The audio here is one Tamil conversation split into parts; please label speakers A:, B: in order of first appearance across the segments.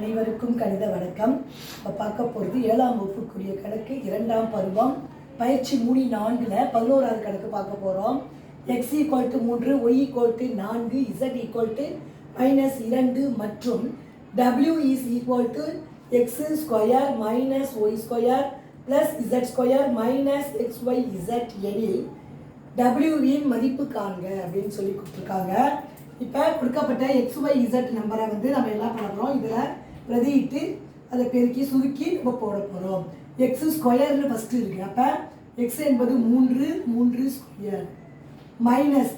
A: அனைவருக்கும் கணித வணக்கம். இப்போ பார்க்க போகிறது 7ஆம் வகுப்புக்குரிய கணக்கு 2ஆம் பருவம் பயிற்சி 3-4 11வது கணக்கு பார்க்க போகிறோம். x = 3, y = 4, z = -2 மற்றும் w = x² - y² + z² - xyz எனில் w இன் மதிப்பு காண்க அப்படின்னு சொல்லி கொடுத்துருக்காங்க. இப்போ கொடுக்கப்பட்ட xyz நம்பரை நம்ம என்ன பண்ண போகிறோம், இதில் பிரதியிட்டு அதை பெருக்கி சுருக்கி நம்ம போட போகிறோம். x² ஃபஸ்ட்டு இருக்குது. அப்போ x என்பது 3 மைனஸ்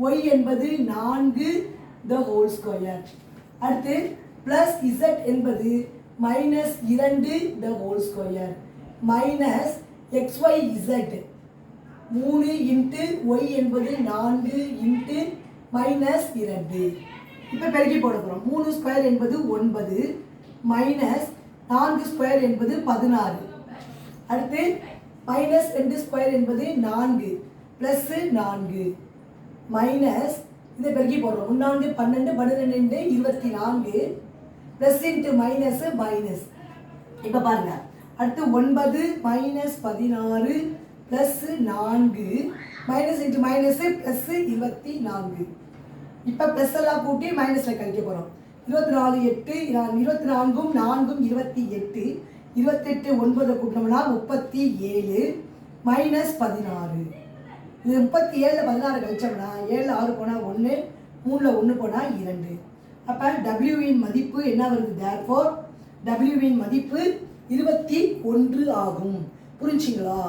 A: y என்பது 4 the whole square. அடுத்து ப்ளஸ் z என்பது -2 the whole square minus xyz 3 into y என்பது 4 இன்ட்டு -2. இப்போ பெருக்கி போட போகிறோம். 3² என்பது 9 மைனஸ் 4² என்பது 16. அடுத்து -2² என்பது 4 ப்ளஸ் 4 மைனஸ் இதை பெருக்கி போடுறோம். 3 12 12 24 ப்ளஸ் இன்ட்டு மைனஸ் மைனஸ். இப்போ பாருங்க, அடுத்து 9 minus 16 plus 4 minus into minus plus 24. இப்போ ப்ளஸ் எல்லாம் கூட்டி மைனஸில் கழிக்க போகிறோம். 24 8 24 4 28 28 9 கூட்டினோம்னா 37 மைனஸ் 16. இது 37 16 கழிச்சோம்னா 7 6 போனால் 1 3 1 போனால் 2. அப்போ டபிள்யூவின் மதிப்பு என்ன வருது? தேர்ஃபோர் டபிள்யூவின் மதிப்பு 21 ஆகும். புரிஞ்சுங்களா?